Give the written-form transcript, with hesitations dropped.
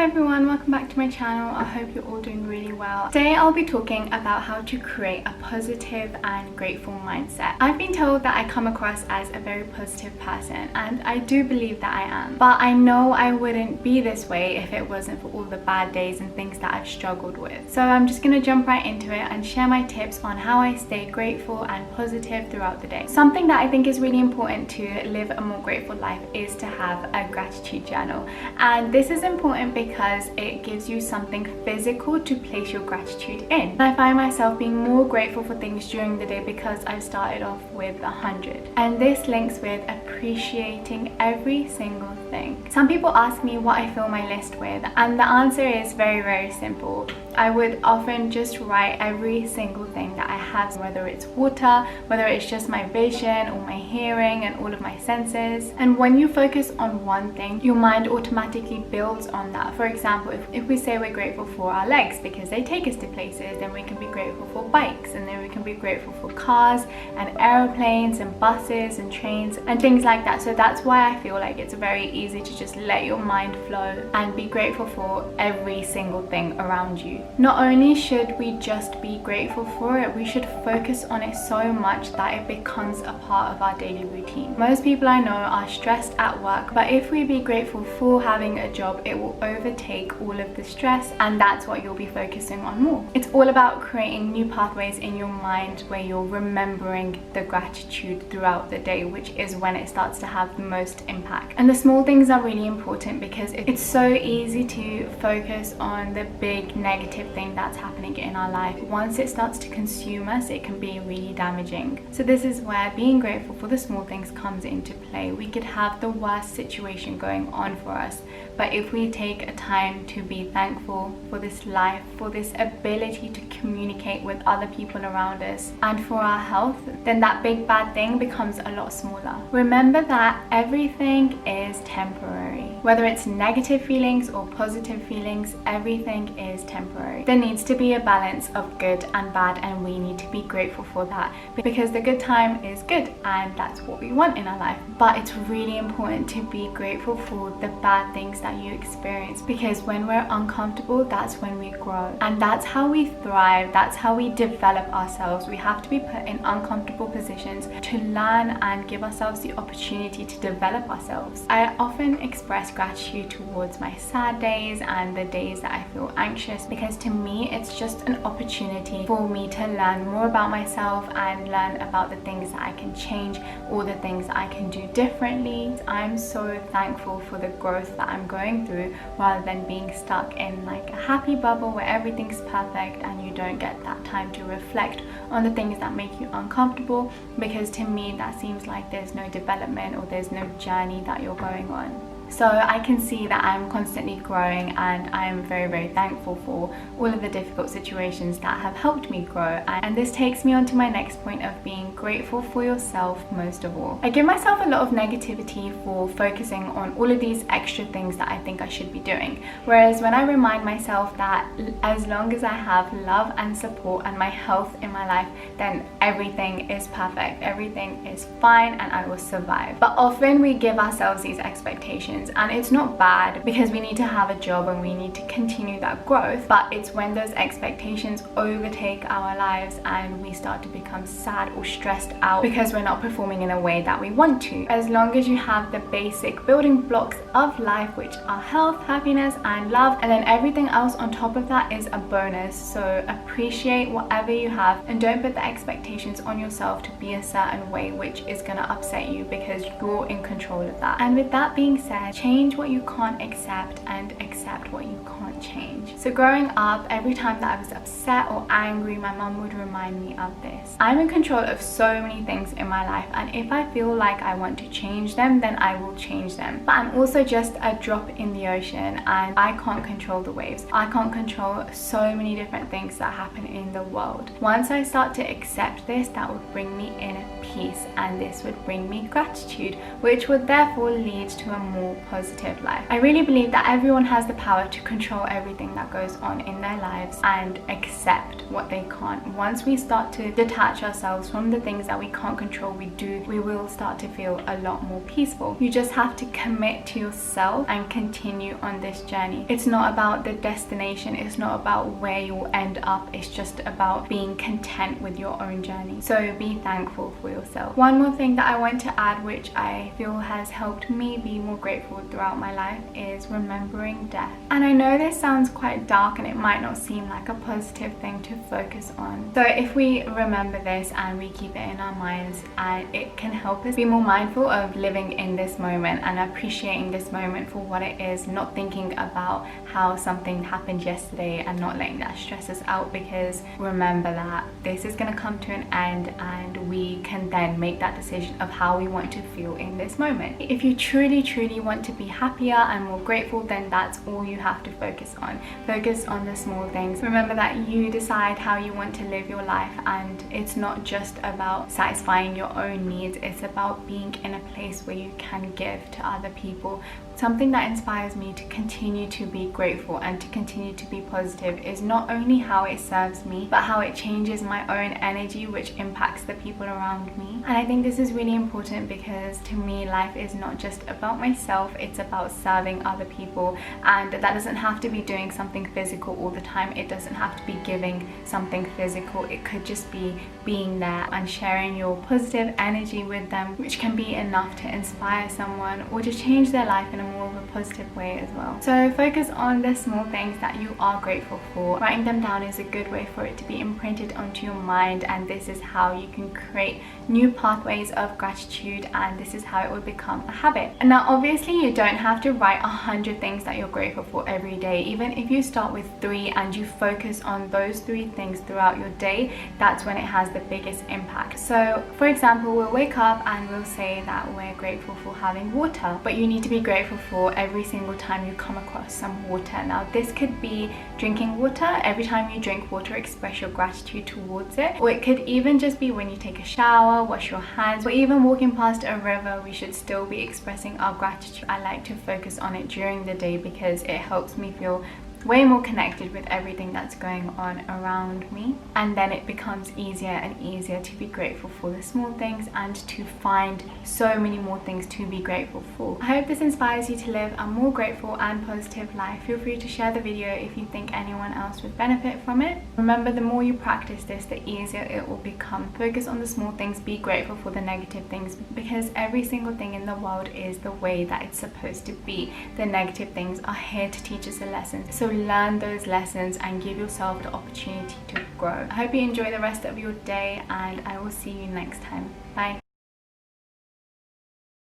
everyone, welcome back to my channel. I hope you're all doing really well. Today I'll be talking about how to create a positive and grateful mindset. I've been told that I come across as a very positive person, and I do believe that I am. But I know I wouldn't be this way if it wasn't for all the bad days and things that I've struggled with. So I'm just gonna jump right into it and share my tips on how I stay grateful and positive throughout the day. Something that I think is really important to live a more grateful life is to have a gratitude journal. And this is important because it gives you something physical to place your gratitude in. And I find myself being more grateful for things during the day because I've started off with 100. And this links with appreciating every single thing. Some people ask me what I fill my list with, and the answer is very simple. I would often just write every single thing that I have, whether it's water, whether it's just my vision or my hearing and all of my senses. And when you focus on one thing, your mind automatically builds on that. For example, if we say we're grateful for our legs because they take us to places, then we can be grateful for bikes, and then we can be grateful for cars and aeroplanes and buses and trains and things like that. So that's why I feel like it's very easy to just let your mind flow and be grateful for every single thing around you. Not only should we just be grateful for it, we should focus on it so much that it becomes a part of our daily routine. Most people I know are stressed at work, but if we be grateful for having a job, it will overtake all of the stress, and that's what you'll be focusing on more. It's all about creating new pathways in your mind where you're remembering the gratitude throughout the day, which is when it starts to have the most impact. And the small things are really important because it's so easy to focus on the big negative thing that's happening in our life. Once it starts to consume us, it can be really damaging. So this is where being grateful for the small things comes into play. We could have the worst situation going on for us, but if we take a time to be thankful for this life, for this ability to communicate with other people around us, and for our health, then that big bad thing becomes a lot smaller. Remember that everything is temporary. Whether it's negative feelings or positive feelings, everything is temporary. There needs to be a balance of good and bad, and we need to be grateful for that, because the good time is good and that's what we want in our life. But it's really important to be grateful for the bad things that you experience, because when we're uncomfortable, that's when we grow, and that's how we thrive, that's how we develop ourselves. We have to be put in uncomfortable positions to learn and give ourselves the opportunity to develop ourselves. I often express gratitude towards my sad days and the days that I feel anxious, because to me it's just an opportunity for me to learn more about myself and learn about the things that I can change or the things that I can do differently. I'm so thankful for the growth that I'm going through, rather than being stuck in like a happy bubble where everything's perfect and you don't get that time to reflect on the things that make you uncomfortable, because to me that seems like there's no development or there's no journey that you're going on. So I can see that I'm constantly growing, and I am very thankful for all of the difficult situations that have helped me grow. And this takes me on to my next point of being grateful for yourself most of all. I give myself a lot of negativity for focusing on all of these extra things that I think I should be doing. Whereas when I remind myself that as long as I have love and support and my health in my life, then everything is perfect, everything is fine, and I will survive. But often we give ourselves these expectations, and it's not bad, because we need to have a job and we need to continue that growth, but it's when those expectations overtake our lives and we start to become sad or stressed out because we're not performing in a way that we want to. As long as you have the basic building blocks of life, which are health, happiness and love, and then everything else on top of that is a bonus. So appreciate whatever you have, and don't put the expectations on yourself to be a certain way, which is going to upset you, because you're in control of that. And with that being said, change what you can't accept and accept what you can't change. So growing up, every time that I was upset or angry, my mum would remind me of this. I'm in control of so many things in my life, and if I feel like I want to change them, then I will change them. But I'm also just a drop in the ocean, and I can't control the waves. I can't control so many different things that happen in the world. Once I start to accept this, that would bring me inner peace, and this would bring me gratitude, which would therefore lead to a more more positive life. I really believe that everyone has the power to control everything that goes on in their lives and accept what they can't. Once we start to detach ourselves from the things that we can't control, we will start to feel a lot more peaceful. You just have to commit to yourself and continue on this journey. It's not about the destination, it's not about where you'll end up, it's just about being content with your own journey. So be thankful for yourself. One more thing that I want to add, which I feel has helped me be more grateful throughout my life, is remembering death. And I know this sounds quite dark and it might not seem like a positive thing to focus on. So if we remember this and we keep it in our minds, and it can help us be more mindful of living in this moment and appreciating this moment for what it is, not thinking about how something happened yesterday and not letting that stress us out, because remember that this is going to come to an end and we can then make that decision of how we want to feel in this moment. If you truly want to be happier and more grateful, then that's all you have to focus on. Focus on the small things. Remember that you decide how you want to live your life, and it's not just about satisfying your own needs, it's about being in a place where you can give to other people. Something that inspires me to continue to be grateful and to continue to be positive is not only how it serves me, but how it changes my own energy, which impacts the people around me. And I think this is really important because to me, life is not just about myself, it's about serving other people. And that doesn't have to be doing something physical all the time. It doesn't have to be giving something physical. It could just be being there and sharing your positive energy with them, which can be enough to inspire someone or to change their life in a more of a positive way as well. So focus on the small things that you are grateful for. Writing them down is a good way for it to be imprinted onto your mind, and this is how you can create new pathways of gratitude, and this is how it will become a habit. And now obviously you don't have to write 100 things that you're grateful for every day. Even if you start with 3 and you focus on those 3 things throughout your day, that's when it has the biggest impact. So for example, we'll wake up and we'll say that we're grateful for having water, but you need to be grateful for every single time you come across some water. Now this could be drinking water. Every time you drink water, express your gratitude towards it. Or it could even just be when you take a shower, wash your hands, or even walking past a river, we should still be expressing our gratitude. I like to focus on it during the day because it helps me feel way more connected with everything that's going on around me, and then it becomes easier and easier to be grateful for the small things and to find so many more things to be grateful for. I hope this inspires you to live a more grateful and positive life. Feel free to share the video if you think anyone else would benefit from it. Remember, the more you practice this, the easier it will become. Focus on the small things, be grateful for the negative things, because every single thing in the world is the way that it's supposed to be. The negative things are here to teach us a lesson. So learn those lessons and give yourself the opportunity to grow. I hope you enjoy the rest of your day, and I will see you next time. Bye.